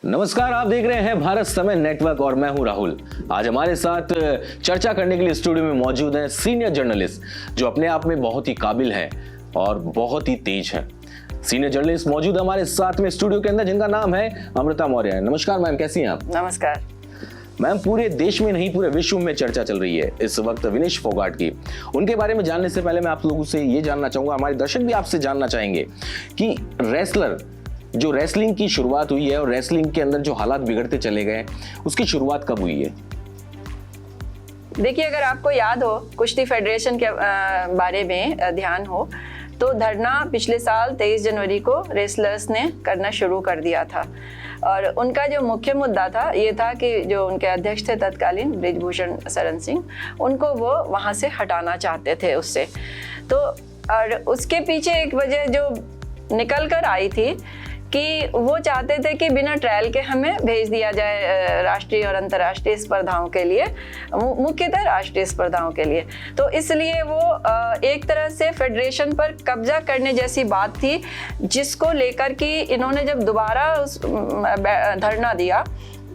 नमस्कार, आप देख रहे हैं भारत समय नेटवर्क और मैं हूं राहुल। आज हमारे साथ चर्चा करने के लिए स्टूडियो में मौजूद हैं सीनियर जर्नलिस्ट जो अपने आप में बहुत ही काबिल हैं और बहुत ही तेज हैं। सीनियर जर्नलिस्ट मौजूद हमारे साथ में स्टूडियो के अंदर, जिनका नाम है अमृता मौर्य। नमस्कार मैम, कैसी हैं आप? नमस्कार मैम, पूरे देश में नहीं पूरे विश्व में चर्चा चल रही है इस वक्त विनेश फोगाट की। उनके बारे में जानने से पहले मैं आप लोगों से ये जानना चाहूंगा, हमारे दर्शक भी आपसे जानना चाहेंगे कि रेसलर जो रेसलिंग की शुरुआत हुई है और रेसलिंग के अंदर जो हालात बिगड़ते चले गए, उसकी शुरुआत कब हुई है? देखिए, अगर आपको याद हो, कुश्ती फेडरेशन के बारे में ध्यान हो तो धरना पिछले साल 23 जनवरी को रेसलर्स ने करना शुरू कर दिया था। और उनका जो मुख्य मुद्दा था ये था कि जो उनके अध्यक्ष थे तत्कालीन बृजभूषण शरण सिंह, उनको वो वहाँ से हटाना चाहते थे उससे। तो और उसके पीछे एक वजह जो निकल कर आई थी कि वो चाहते थे कि बिना ट्रायल के हमें भेज दिया जाए राष्ट्रीय और अंतर्राष्ट्रीय स्पर्धाओं के लिए, मुख्यतः राष्ट्रीय स्पर्धाओं के लिए। तो इसलिए वो एक तरह से फेडरेशन पर कब्जा करने जैसी बात थी, जिसको लेकर कि इन्होंने जब दोबारा उस धरना दिया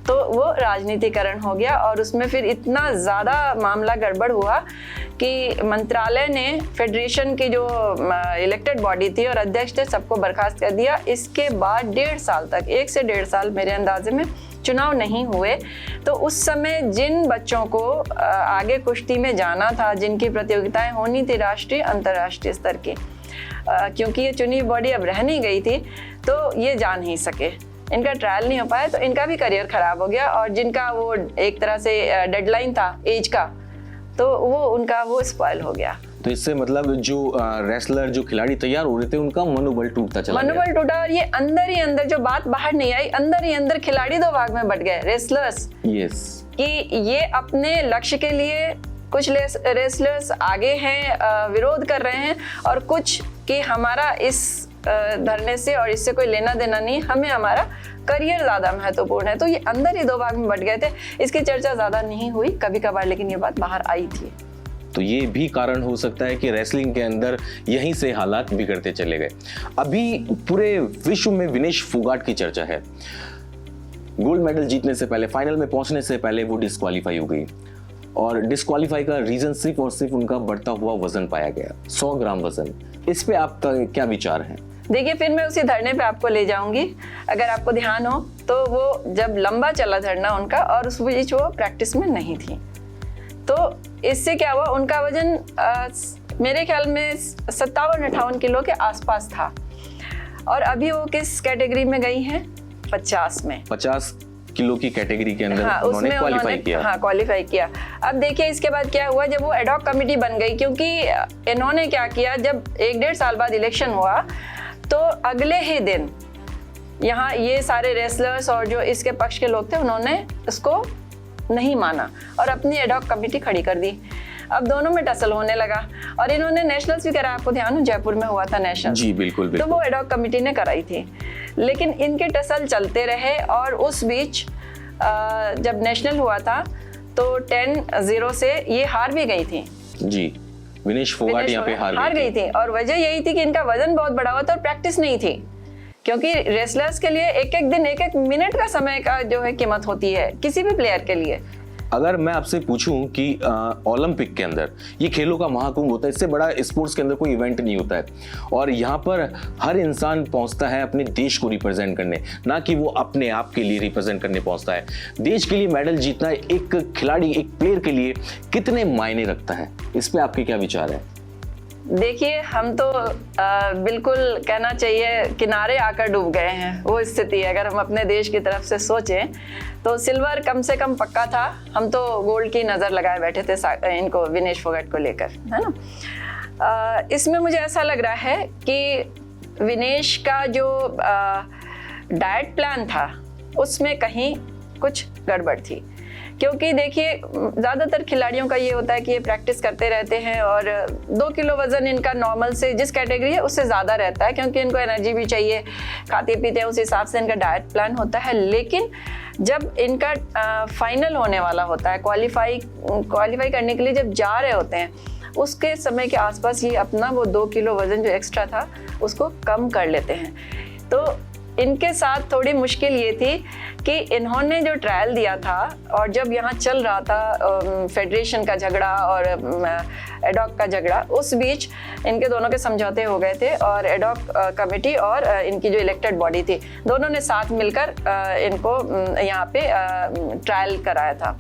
तो वो राजनीतिकरण हो गया और उसमें फिर इतना ज़्यादा मामला गड़बड़ हुआ कि मंत्रालय ने फेडरेशन की जो इलेक्टेड बॉडी थी और अध्यक्ष थे, सबको बर्खास्त कर दिया। इसके बाद 1.5 साल तक, 1 से 1.5 साल मेरे अंदाजे में, चुनाव नहीं हुए। तो उस समय जिन बच्चों को आगे कुश्ती में जाना था, जिनकी प्रतियोगिताएं होनी थी राष्ट्रीय अंतर्राष्ट्रीय स्तर की, क्योंकि ये चुनी बॉडी अब रह नहीं गई थी, तो ये जा नहीं सके, इनका ट्रायल नहीं हो पाया, तो इनका भी करियर खराब हो गया। और जिनका वो एक तरह से डेडलाइन था एज का, तो वो उनका वो स्पॉइल हो गया। तो इससे मतलब जो रेसलर, जो खिलाड़ी तैयार हो रहे थे, उनका मनोबल टूटता चला गया। मनोबल टूटा और ये अंदर ही अंदर, जो बात बाहर नहीं आई, अंदर ही अंदर खिलाड़ी 2 भाग में बट गए, रेसलर्स। यस। कि ये अपने लक्ष्य के लिए, कुछ रेसलर्स आगे हैं, विरोध कर रहे हैं, और कुछ कि हमारा इस धरने से और इससे कोई लेना देना नहीं, हमें हमारा करियर ज़्यादा महत्वपूर्ण है। तो ये अंदर ही 2 भाग में बट गए थे। इसकी चर्चा ज़्यादा नहीं हुई कभी कभार, लेकिन ये बात बाहर आई थी। तो ये भी कारण हो सकता है कि रेसलिंग के अंदर यहीं से हालात बिगड़ते चले गए। अभी पूरे विश्व में विनेश फोगाट की चर्चा है। गोल्ड मेडल जीतने से पहले, फाइनल में पहुंचने से पहले वो डिस्क्वालीफाई हो गई, और डिस्क्वालीफाई का रीजन सिर्फ और सिर्फ उनका बढ़ता हुआ वजन पाया गया, 100 ग्राम वजन। इस पे आपका क्या विचार है? देखिए, फिर मैं उसी धरने पे आपको ले जाऊंगी। अगर आपको ध्यान हो तो वो जब लंबा चला धरना उनका, और उस बीच वो प्रैक्टिस में नहीं थी, तो इससे क्या हुआ, उनका वजन मेरे ख्याल में 57-58 किलो के आसपास था। और अभी वो किस कैटेगरी में गई हैं? 50 में। 50 किलो की कैटेगरी के अंदर उन्होंने क्वालीफाई किया। हाँ, क्वालीफाई किया। अब देखिए इसके बाद क्या हुआ, जब वो एडॉक कमेटी बन गई, क्योंकि इन्होंने क्या किया, जब 1-1.5 साल बाद इलेक्शन हुआ तो अगले ही दिन यहाँ ये सारे रेसलर्स और जो इसके पक्ष के लोग थे, उन्होंने इसको नहीं माना और अपनी एडॉक कमेटी खड़ी कर दी। अब दोनों में टसल होने लगा, और इन्होंने नेशनल्स भी करा, आपको ध्यान हो, जयपुर में हुआ था नेशनल। जी बिल्कुल, बिल्कुल। तो वो एडॉक कमेटी ने कराई थी, लेकिन इनके टसल चलते रहे। और उस बीच जब नेशनल हुआ था तो 10-0 से ये हार भी गई थी। जी, विनेश फोगाट यहाँ पे हार गई थी। और वजह यही थी कि इनका वजन बहुत बढ़ा हुआ था और प्रैक्टिस नहीं थी, क्योंकि रेसलर्स के लिए एक-एक दिन, एक-एक मिनट का समय का जो है कीमत होती है किसी भी प्लेयर के लिए। अगर मैं आपसे पूछूं कि ओलंपिक के अंदर, ये खेलों का महाकुंभ होता है, इससे बड़ा स्पोर्ट्स के अंदर कोई इवेंट नहीं होता है, और यहाँ पर हर इंसान पहुँचता है अपने देश को रिप्रेजेंट करने, ना कि वो अपने आप के लिए रिप्रेजेंट करने पहुँचता है। देश के लिए मेडल जीतना एक खिलाड़ी, एक प्लेयर के लिए कितने मायने रखता है, इस पर आपके क्या विचार है? देखिए, हम तो बिल्कुल कहना चाहिए किनारे आकर डूब गए हैं, वो स्थिति है। अगर हम अपने देश की तरफ से सोचें तो सिल्वर कम से कम पक्का था, हम तो गोल्ड की नज़र लगाए बैठे थे इनको, विनेश फोगाट को लेकर, है ना। इसमें मुझे ऐसा लग रहा है कि विनेश का जो डाइट प्लान था उसमें कहीं कुछ गड़बड़ थी, क्योंकि देखिए ज़्यादातर खिलाड़ियों का ये होता है कि ये प्रैक्टिस करते रहते हैं और 2 किलो वज़न इनका नॉर्मल से, जिस कैटेगरी है उससे ज़्यादा रहता है, क्योंकि इनको एनर्जी भी चाहिए, खाते पीते हैं, उस हिसाब से इनका डाइट प्लान होता है। लेकिन जब इनका फाइनल होने वाला होता है, क्वालिफाई करने के लिए जब जा रहे होते हैं, उसके समय के आसपास ये अपना वो 2 किलो वज़न जो एक्स्ट्रा था उसको कम कर लेते हैं। तो इनके साथ थोड़ी मुश्किल ये थी कि इन्होंने जो ट्रायल दिया था और जब यहाँ चल रहा था फेडरेशन का झगड़ा और एडॉक का झगड़ा, उस बीच इनके दोनों के समझौते हो गए थे और एडॉक कमेटी और इनकी जो इलेक्टेड बॉडी थी, दोनों ने साथ मिलकर इनको यहाँ पे ट्रायल कराया था।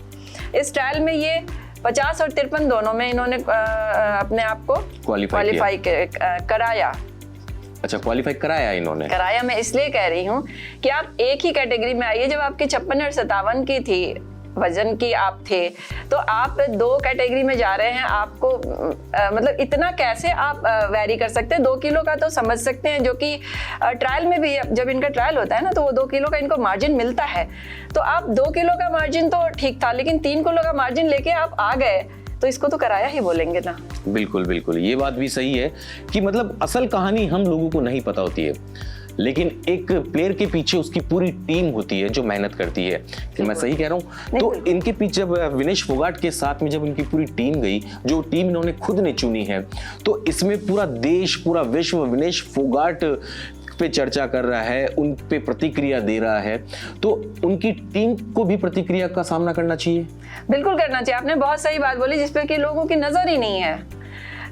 इस ट्रायल में ये 50 और 53 दोनों में इन्होंने अपने आप को क्वालिफाई कराया। अच्छा, क्वालिफाई कराया इन्होंने। कराया मैं इसलिए कह रही हूँ कि आप एक ही कैटेगरी में आइए। जब आपकी 56 और 57 की थी वजन की आप थे, तो आप 2 कैटेगरी में जा रहे हैं। आपको मतलब इतना कैसे आप वैरी कर सकते हैं? 2 किलो का तो समझ सकते हैं, जो कि ट्रायल में भी जब इनका ट्रायल होता है ना, तो वो 2 किलो का इनको मार्जिन मिलता है। तो आप 2 किलो का मार्जिन तो ठीक था, लेकिन 3 किलो का मार्जिन लेके आप आ गए, तो इसको तो कराया ही बोलेंगे ना। बिल्कुल बिल्कुल, ये बात भी सही है कि मतलब असल कहानी हम लोगों को नहीं पता होती है, लेकिन एक प्लेयर के पीछे उसकी पूरी टीम होती है जो मेहनत करती है। कि मैं सही कह रहा हूँ? तो इनके पीछे जब विनेश फोगाट के साथ में जब इनकी पूरी टीम गई, जो टीम इन्होंने खुद ने चुनी है, तो इसमें पूरा देश, पूरा विश्व विनेश फोगाट पे चर्चा कर रहा है, उन पे प्रतिक्रिया दे रहा है, तो उनकी टीम को भी प्रतिक्रिया का सामना करना चाहिए। बिल्कुल करना चाहिए। आपने बहुत सही बात बोली, जिसपे कि लोगों की नजर ही नहीं है।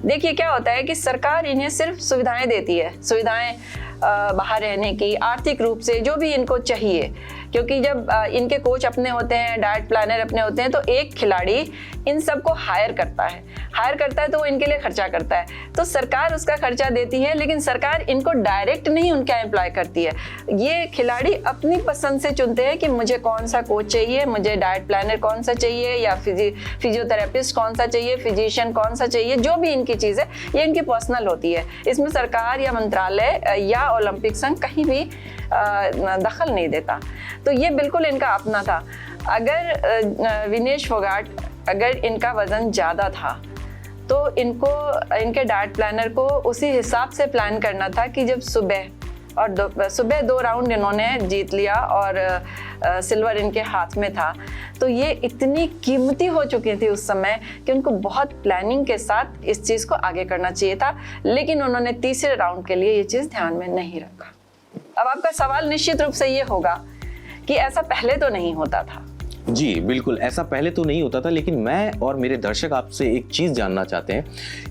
देखिए क्या होता है कि सरकार इन्हें सिर्फ सुविधाएं देती है, सुविधाएं बाहर रहने की, आर्थिक रूप से जो भी इनको चाहिए, क्योंकि जब इनके कोच अपने होते हैं, डाइट प्लानर अपने होते हैं, तो एक खिलाड़ी इन सबको हायर करता है तो वो इनके लिए खर्चा करता है, तो सरकार उसका खर्चा देती है, लेकिन सरकार इनको डायरेक्ट नहीं उनका एम्प्लॉय करती है। ये खिलाड़ी अपनी पसंद से चुनते हैं कि मुझे कौन सा कोच चाहिए, मुझे डाइट प्लानर कौन सा चाहिए, या फिजियोथेरेपिस्ट कौन सा चाहिए, फिजिशियन कौन सा चाहिए, जो भी इनकी चीज़ है ये इनकी पर्सनल होती है। इसमें सरकार या मंत्रालय या ओलंपिक संघ कहीं भी दखल नहीं देता। तो ये बिल्कुल इनका अपना था। अगर विनेश फोगाट, अगर इनका वजन ज़्यादा था, तो इनके डाइट प्लानर को उसी हिसाब से प्लान करना था कि जब सुबह 2 राउंड इन्होंने जीत लिया और सिल्वर इनके हाथ में था, तो ये इतनी कीमती हो चुकी थी उस समय कि उनको बहुत प्लानिंग के साथ इस चीज़ को आगे करना चाहिए था, लेकिन उन्होंने तीसरे राउंड के लिए ये चीज़ ध्यान में नहीं रखा। अब आपका सवाल निश्चित रूप से ये होगा कि ऐसा पहले तो नहीं होता था। जी बिल्कुल, ऐसा पहले तो नहीं होता था, लेकिन मैं और मेरे दर्शक आपसे एक चीज जानना चाहते हैं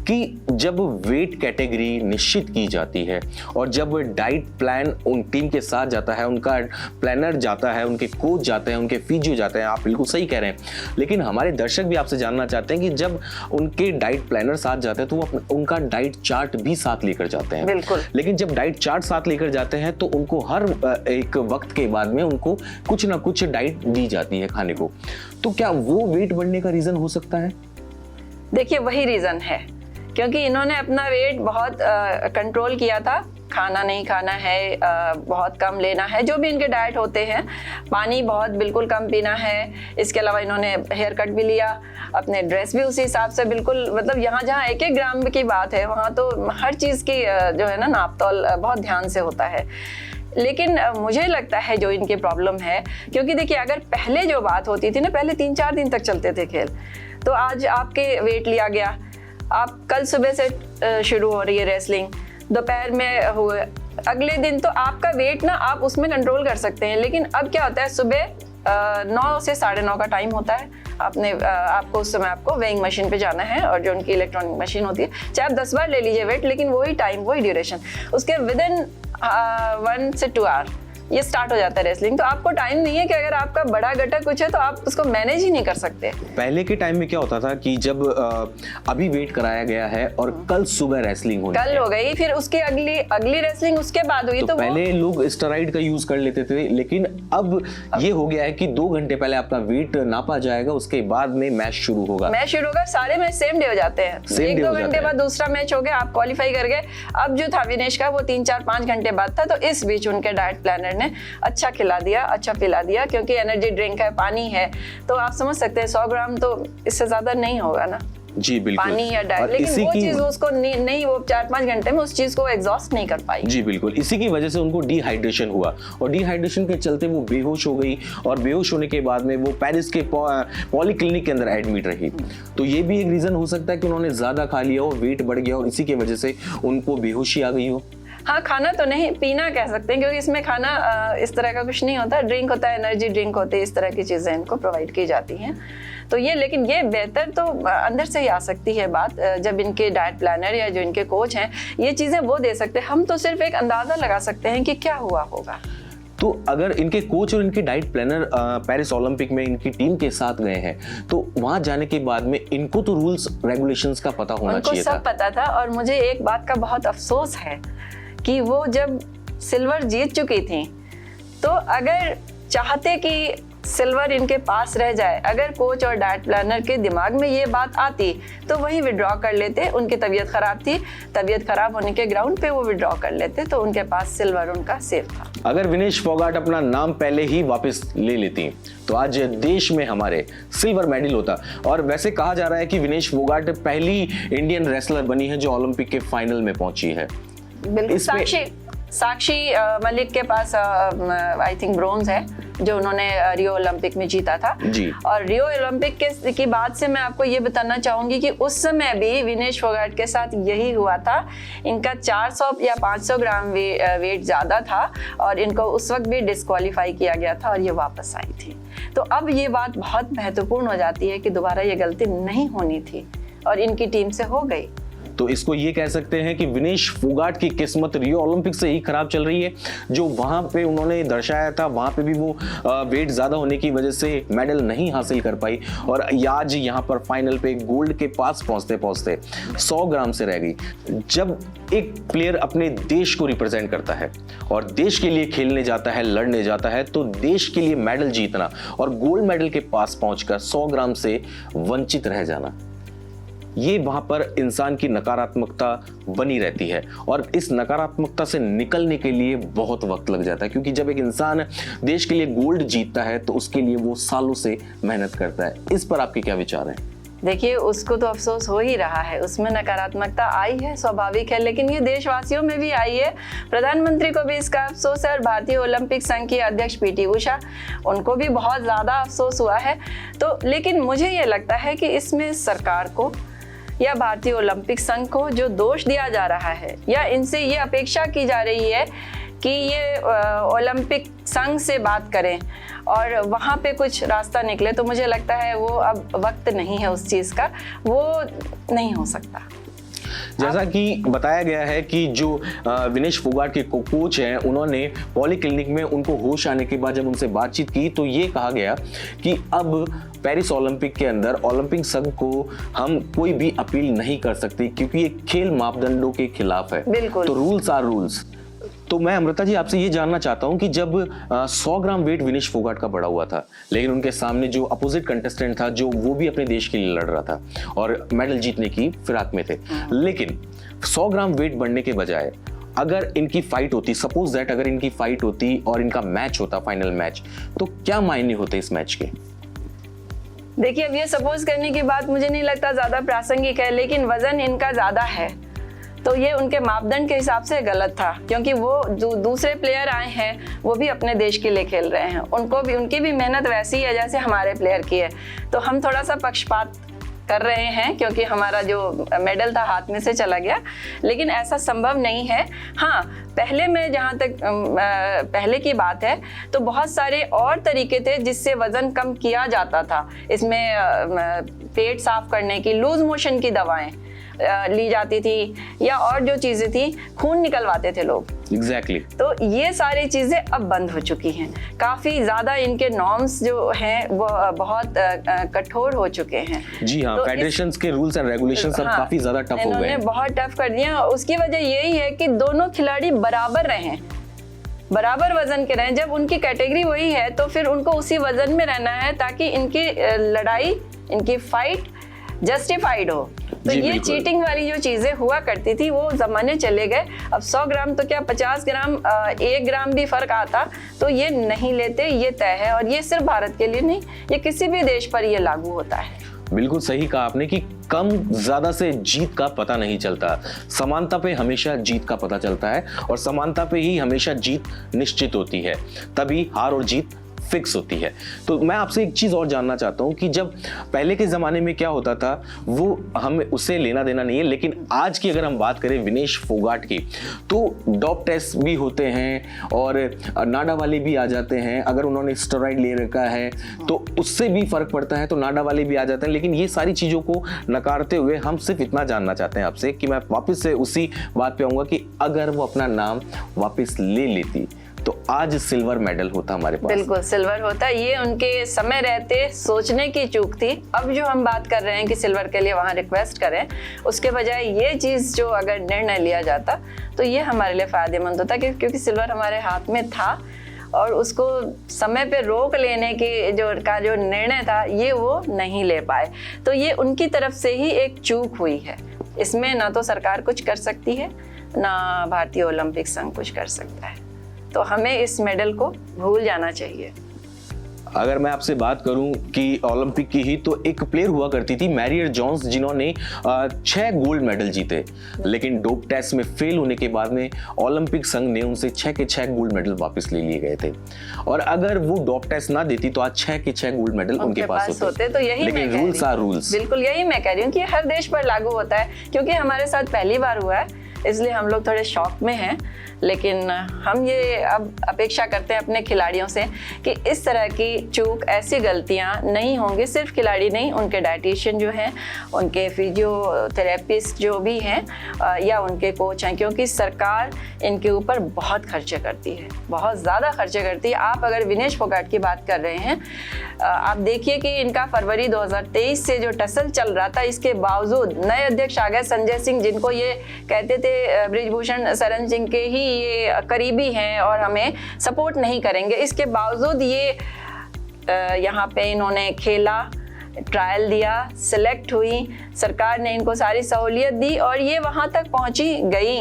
कि जब वेट कैटेगरी निश्चित की जाती है और जब डाइट प्लान उन टीम के साथ जाता है, उनका प्लानर जाता है, उनके कोच जाते हैं, उनके फिजियो जाते हैं, आप बिल्कुल सही कह रहे हैं, लेकिन हमारे दर्शक भी आपसे जानना चाहते हैं कि जब उनके डाइट प्लानर साथ जाते हैं तो वो उनका डाइट चार्ट भी साथ लेकर जाते हैं। बिल्कुल। लेकिन जब डाइट चार्ट साथ लेकर जाते हैं तो उनको हर एक वक्त के बाद में उनको कुछ ना कुछ डाइट दी जाती है खाने को, तो क्या वो वेट बढ़ने का रीजन हो सकता है? देखिए वही रीजन है, क्योंकि इन्होंने अपना वेट बहुत कंट्रोल किया था। खाना नहीं खाना है, बहुत कम लेना है, जो भी इनके डाइट होते हैं, पानी बहुत बिल्कुल कम पीना है। इसके अलावा इन्होंने हेयर कट भी लिया, अपने ड्रेस भी उसी हिसाब से बिल्कुल, मतलब यहाँ जहाँ 1-1 ग्राम की बात है, वहाँ तो हर चीज़ की जो है ना नाप तौल बहुत ध्यान से होता है। लेकिन मुझे लगता है जो इनकी प्रॉब्लम है, क्योंकि देखिए अगर पहले जो बात होती थी ना, पहले 3-4 दिन तक चलते थे खेल, तो आज आपके वेट लिया गया, आप कल सुबह से शुरू हो रही है रेसलिंग, दोपहर में हुए, अगले दिन तो आपका वेट ना आप उसमें कंट्रोल कर सकते हैं। लेकिन अब क्या होता है, सुबह 9 से 9:30 का टाइम होता है, आपको उस समय आपको वेइंग मशीन पे जाना है, और जो उनकी इलेक्ट्रॉनिक मशीन होती है, चाहे आप 10 बार ले लीजिए वेट, लेकिन वही टाइम, वही ड्यूरेशन, उसके विदिन 1 से 2 आवर ये स्टार्ट हो जाता है रेसलिंग। तो आपको टाइम नहीं है कि अगर आपका बड़ा घटक कुछ है तो आप उसको मैनेज ही नहीं कर सकते। पहले के टाइम में क्या होता था कि जब अभी वेट कराया गया है और कल सुबह रेसलिंग होनी कल हो गई, फिर उसके अगली रेसलिंग उसके बाद हुई, तो पहले लोग स्टेरॉइड का यूज कर लेते थे, लेकिन अब ये हो गया है कि 2 घंटे पहले आपका वेट नापा जाएगा, उसके बाद में मैच शुरू होगा। सारे मैच सेम डे हो जाते हैं, 1-2 घंटे बाद दूसरा मैच हो गया, आप क्वालिफाई कर गए। अब जो था विनेश का, वो 3-4-5 घंटे बाद था, तो इस बीच उनके डाइट प्लानर ने अच्छा खिला दिया, अच्छा पिला दिया, क्योंकि एनर्जी ड्रिंक है, पानी है, तो आप समझ सकते हैं 100 ग्राम तो इससे ज्यादा नहीं होगा ना। जी बिल्कुल, पानी या डाइट, लेकिन वो चीज उसको नहीं वो 4-5 घंटे में उस चीज को एग्जॉस्ट नहीं कर पाई। जी बिल्कुल, इसी की वजह से उनको डिहाइड्रेशन हुआ, और डिहाइड्रेशन के चलते वो बेहोश हो गई, और बेहोश होने के बाद में वो पेरिस के पॉलीक्लिनिक के अंदर एडमिट रही। तो ये भी एक रीजन हो सकता है कि उन्होंने ज्यादा खा लिया हो, वेट बढ़ गया और इसी की वजह से उनको बेहोशी आ गई हो। हाँ, खाना तो नहीं, पीना कह सकते हैं, क्योंकि इसमें खाना इस तरह का कुछ नहीं होता। ड्रिंक होता है, एनर्जी ड्रिंक होती है, इस तरह की चीज़ें इनको प्रोवाइड की जाती हैं। तो ये, लेकिन ये बेहतर तो अंदर से ही आ सकती है बात, जब इनके डाइट प्लानर या जो इनके कोच हैं ये चीज़ें वो दे सकते हैं। हम तो सिर्फ एक अंदाज़ा लगा सकते हैं कि क्या हुआ होगा। तो अगर इनके कोच और इनके डाइट प्लानर पेरिस ओलंपिक में इनकी टीम के साथ गए हैं, तो वहां जाने के बाद में इनको तो रूल्स रेगुलेशंस का पता होना चाहिए था। उनको सब पता था। और मुझे एक बात का बहुत अफसोस है कि वो जब सिल्वर जीत चुकी थी, तो अगर चाहते कि सिल्वर इनके पास रह जाए, अगर कोच और डाइट प्लानर के दिमाग में ये बात आती तो वही विड्रॉ कर लेते। उनकी तबीयत खराब थी, तबीयत खराब होने के ग्राउंड पे वो विड्रॉ कर लेते, तो उनके पास सिल्वर उनका सेफ था। अगर विनेश फोगाट अपना नाम पहले ही वापस ले लेती तो आज देश में हमारे सिल्वर मेडल होता। और वैसे कहा जा रहा है कि विनेश फोगाट पहली इंडियन रेसलर बनी है जो ओलंपिक के फाइनल में पहुंची है। बिल्कुल। साक्षी मलिक के पास आई थिंक ब्रोंज है, जो उन्होंने रियो ओलंपिक में जीता था जी। और रियो ओलंपिक की बात से मैं आपको ये बताना चाहूंगी कि उस समय भी विनेश फोगाट के साथ यही हुआ था। इनका 400 या 500 ग्राम वेट ज्यादा था और इनको उस वक्त भी डिस्क्वालीफाई किया गया था और ये वापस आई थी। तो अब ये बात बहुत महत्वपूर्ण हो जाती है कि दोबारा ये गलती नहीं होनी थी और इनकी टीम से हो गई। तो इसको ये कह सकते हैं कि विनेश फोगाट की किस्मत रियो ओलंपिक से ही खराब चल रही है। जो वहां पे उन्होंने दर्शाया था, वहां पे भी वो वेट ज्यादा होने की वजह से मेडल नहीं हासिल कर पाई और आज यहाँ पर फाइनल पे गोल्ड के पास पहुंचते पहुंचते 100 ग्राम से रह गई। जब एक प्लेयर अपने देश को रिप्रेजेंट करता है और देश के लिए खेलने जाता है, लड़ने जाता है, तो देश के लिए मेडल जीतना और गोल्ड मेडल के पास पहुंचकर 100 ग्राम से वंचित रह जाना, ये वहां पर इंसान की नकारात्मकता बनी रहती है और इस नकारात्मकता से निकलने के लिए बहुत वक्त लग जाता है। क्योंकि जब एक इंसान देश के लिए गोल्ड जीतता है तो उसके लिए वो सालों से मेहनत करता है। इस पर आपके क्या विचार हैं? देखिए, उसको तो अफसोस हो ही रहा है, उसमें नकारात्मकता आई है, स्वाभाविक है, लेकिन ये देशवासियों में भी आई है। प्रधानमंत्री को भी इसका अफसोस है और भारतीय ओलंपिक संघ की अध्यक्ष पीटी उषा, उनको भी बहुत ज़्यादा अफसोस हुआ है। तो लेकिन मुझे ये लगता है कि इसमें सरकार को या भारतीय ओलंपिक संघ को जो दोष दिया जा रहा है या इनसे ये अपेक्षा की जा रही है कि ये ओलंपिक संघ से बात करें और वहाँ पे कुछ रास्ता निकले, तो मुझे लगता है वो अब वक्त नहीं है उस चीज़ का, वो नहीं हो सकता। जैसा कि बताया गया है कि जो विनेश फोगाट के कोच हैं, उन्होंने पॉलीक्लिनिक में उनको होश आने के बाद जब उनसे बातचीत की तो ये कहा गया कि अब पेरिस ओलंपिक के अंदर ओलंपिक संघ को हम कोई भी अपील नहीं कर सकते क्योंकि ये खेल मापदंडों के खिलाफ है। बिल्कुल। तो रूल्स आर रूल्स। तो मैं अमृता जी आपसे ये जानना चाहता हूं कि जब 100 ग्राम वेट विनेश फोगाट का बढ़ा हुआ था, लेकिन उनके सामने जो अपोजिट कंटेस्टेंट था, जो वो भी अपने देश के लिए लड़ रहा था और मेडल जीतने की फिराक में थे, लेकिन 100 ग्राम वेट बढ़ने के बजाय अगर इनकी फाइट होती, सपोज दैट अगर इनकी फाइट होती और इनका मैच होता, फाइनल मैच, तो क्या मायने होते इस मैच के? देखिए, अब ये सपोज करने की बात मुझे नहीं लगता ज्यादा प्रासंगिक है, लेकिन वजन इनका ज्यादा है तो ये उनके मापदंड के हिसाब से गलत था, क्योंकि वो जो दूसरे प्लेयर आए हैं वो भी अपने देश के लिए खेल रहे हैं, उनकी भी मेहनत वैसी है जैसे हमारे प्लेयर की है। तो हम थोड़ा सा पक्षपात कर रहे हैं क्योंकि हमारा जो मेडल था हाथ में से चला गया, लेकिन ऐसा संभव नहीं है। हाँ, पहले में जहाँ तक पहले की बात है तो बहुत सारे और तरीके थे जिससे वजन कम किया जाता था। इसमें पेट साफ करने की, लूज मोशन की दवाएं ली जाती थी या और जो चीजें थी, खून निकलवाते थे लोग। एग्जैक्टली। तो ये सारी चीजें अब बंद हो चुकी हैं, काफी ज्यादा इनके नॉर्म्स जो हैं वो बहुत कठोर हो चुके हैं। जी हाँ, तो फेडरेशंस के रूल्स एंड रेगुलेशंस अब काफी ज्यादा टफ हो गए हैं। बहुत टफ कर दिया। उसकी वजह यही है कि दोनों खिलाड़ी बराबर रहें, बराबर वजन के रहें। जब उनकी कैटेगरी वही है तो फिर उनको उसी वजन में रहना है ताकि इनकी लड़ाई, इनकी फाइट जस्टिफाइड हो। तो ये चीटिंग वाली जो चीजें हुआ करती थी वो जमाने चले गए। अब 100 ग्राम तो क्या 50 ग्राम 1 ग्राम भी फर्क आता तो ये नहीं लेते, ये तय है। और ये सिर्फ भारत के लिए नहीं, ये किसी भी देश पर ये लागू होता है। बिल्कुल सही कहा आपने कि कम ज्यादा से जीत का पता नहीं चलता, समानता पे हमेशा जीत का पता चलता है और समानता पे ही हमेशा जीत निश्चित होती है, तभी हार और जीत फिक्स होती है। तो मैं आपसे एक चीज और जानना चाहता हूं कि जब पहले के जमाने में क्या होता था वो हमें उससे लेना देना नहीं है, लेकिन आज की अगर हम बात करें विनेश फोगाट की, तो डॉप टेस्ट भी होते हैं और नाडा वाले भी आ जाते हैं। अगर उन्होंने स्टेरॉइड ले रखा है तो उससे भी फर्क पड़ता है, तो नाडा वाले भी आ जाते हैं। लेकिन ये सारी चीजों को नकारते हुए हम सिर्फ इतना जानना चाहते हैं आपसे कि मैं वापस से उसी बात पे आऊंगा कि अगर वो अपना नाम वापस ले लेती तो आज सिल्वर मेडल होता हमारे पास। बिल्कुल सिल्वर होता। ये उनके समय रहते सोचने की चूक थी। अब जो हम बात कर रहे हैं कि सिल्वर के लिए वहां रिक्वेस्ट करें, उसके बजाय ये चीज जो अगर निर्णय लिया जाता तो ये हमारे लिए फायदेमंद होता, क्योंकि सिल्वर हमारे हाथ में था और उसको समय पे रोक लेने की जो निर्णय था ये वो नहीं ले पाए। तो ये उनकी तरफ से ही एक चूक हुई है। इसमें ना तो सरकार कुछ कर सकती है, ना भारतीय ओलंपिक संघ कुछ कर सकता है। तो हमें इस मेडल को भूल जाना चाहिए। अगर मैं आपसे बात करूं कि ओलंपिक की ही, तो एक प्लेयर हुआ करती थी मैरियर जोन्स, जिन्होंने 6 गोल्ड मेडल जीते, लेकिन डोप टेस्ट में फेल होने के बाद में ओलंपिक संघ ने उनसे 6 के 6 गोल्ड मेडल वापस ले लिए गए थे। और अगर वो डोप टेस्ट ना देती तो आज 6 के 6 गोल्ड मेडल उनके पास होते। तो यही लेकिन रूल्स आर रूल्स। बिल्कुल यही मैं कह रही हूँ कि हर देश पर लागू होता है, क्योंकि हमारे साथ पहली बार हुआ है इसलिए हम लोग थोड़े शॉक में हैं। लेकिन हम ये अब अपेक्षा करते हैं अपने खिलाड़ियों से कि इस तरह की चूक, ऐसी गलतियां नहीं होंगी। सिर्फ खिलाड़ी नहीं, उनके डाइटिशियन जो हैं, उनके फिजियोथेरेपिस्ट जो भी हैं या उनके कोच हैं, क्योंकि सरकार इनके ऊपर बहुत खर्चे करती है, बहुत ज़्यादा खर्चे करती है। आप अगर विनेश फोगाट की बात कर रहे हैं, आप देखिए कि इनका फरवरी 2023 से जो टसल चल रहा था, इसके बावजूद नए अध्यक्ष आ गए संजय सिंह, जिनको ये कहते थे बृजभूषण शरण सिंह के ही ये करीबी हैं और हमें सपोर्ट नहीं करेंगे। इसके बावजूद ये यहाँ पे इन्होंने खेला, ट्रायल दिया, सिलेक्ट हुई, सरकार ने इनको सारी सहूलियत दी और ये वहां तक पहुंची गई।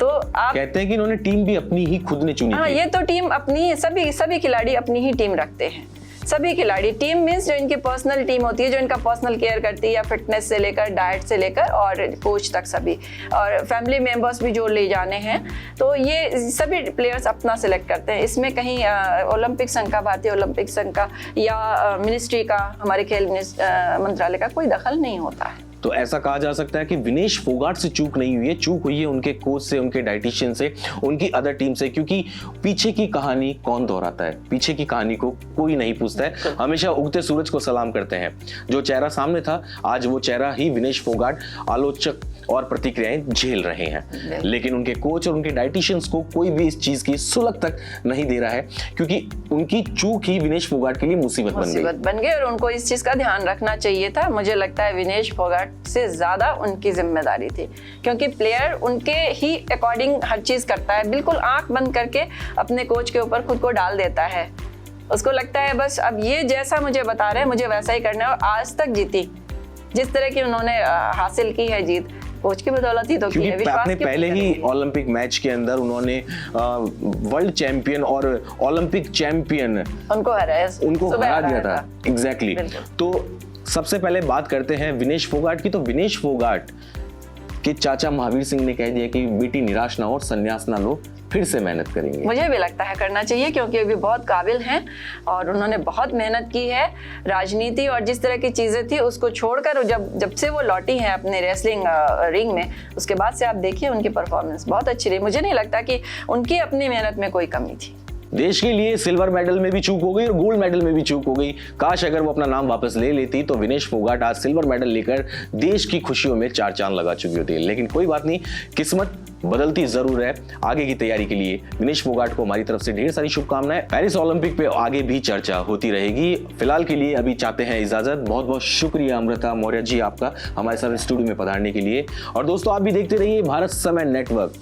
तो आप कहते हैं कि इन्होंने टीम भी अपनी ही खुद ने चुनी। हाँ, ये तो टीम अपनी, सभी खिलाड़ी अपनी ही टीम रखते हैं। सभी खिलाड़ी, टीम मीन्स जो इनकी पर्सनल टीम होती है, जो इनका पर्सनल केयर करती है, या फिटनेस से लेकर डाइट से लेकर और कोच तक सभी, और फैमिली मेंबर्स भी जो ले जाने हैं। तो ये सभी प्लेयर्स अपना सिलेक्ट करते हैं। इसमें कहीं ओलंपिक संघ का, भारतीय ओलंपिक संघ का या मिनिस्ट्री का, हमारे खेल मंत्रालय का कोई दखल नहीं होता है। तो ऐसा कहा जा सकता है कि विनेश फोगाट से चूक नहीं हुई है, चूक हुई है उनके कोच से, उनके डाइटिशियन से, उनकी अदर टीम से, क्योंकि पीछे की कहानी कौन दोहराता है? पीछे की कहानी को कोई नहीं पूछता है। हमेशा उगते सूरज को सलाम करते हैं। जो चेहरा सामने था, आज वो चेहरा ही विनेश फोगाट आलोचक और प्रतिक्रियाएं झेल रहे हैं। लेकिन उनके कोच और उनके डाइटिशियंस को कोई भी इस चीज की सुलग तक नहीं दे रहा है, क्योंकि उनकी चूक ही विनेश फोगाट के लिए मुसीबत बन गई और उनको इस चीज का ध्यान रखना चाहिए था। मुझे लगता है विनेश फोगाट से ज्यादा उनकी जिम्मेदारी थी, क्योंकि प्लेयर उनके ही अकॉर्डिंग हर चीज करता है, बिल्कुल आंख बंद करके अपने कोच के ऊपर खुद को डाल देता है। उसको लगता है बस अब ये जैसा मुझे बता रहे हैं मुझे वैसा ही करना है। और आज तक जीती जिस तरह की उन्होंने हासिल की है जीत, कोच की बदौलत ही तो की है। विश्वास अपने पहले ही ओलंपिक मैच के अंदर उन्होंने वर्ल्ड चैंपियन और ओलंपिक चैंपियन उनको हरा दिया था। एग्जैक्टली। तो सबसे पहले बात करते हैं विनेश फोगाट की। तो विनेश फोगाट के चाचा महावीर सिंह ने कह दिया कि बेटी निराश ना हो और संन्यास ना लो, फिर से मेहनत करेंगे। मुझे भी लगता है करना चाहिए, क्योंकि अभी बहुत काबिल हैं और उन्होंने बहुत मेहनत की है। राजनीति और जिस तरह की चीजें थी उसको छोड़कर जब से वो लौटी हैं अपने रेसलिंग रिंग में, उसके बाद से आप देखिए उनकी परफॉर्मेंस बहुत अच्छी रही। मुझे नहीं लगता कि उनकी अपनी मेहनत में कोई कमी थी। देश के लिए सिल्वर मेडल में भी चूक हो गई और गोल्ड मेडल में भी चूक हो गई। काश अगर वो अपना नाम वापस ले लेती तो विनेश फोगाट आज सिल्वर मेडल लेकर देश की खुशियों में 4 चांद लगा चुकी होती। लेकिन कोई बात नहीं, किस्मत बदलती जरूर है। आगे की तैयारी के लिए विनेश फोगाट को हमारी तरफ से ढेर सारी शुभकामनाएं। पेरिस ओलंपिक पे आगे भी चर्चा होती रहेगी। फिलहाल के लिए अभी चाहते हैं इजाजत। बहुत बहुत शुक्रिया अमृता मौर्य जी आपका हमारे साथ स्टूडियो में पधारने के लिए। और दोस्तों, आप भी देखते रहिए भारत समय नेटवर्क।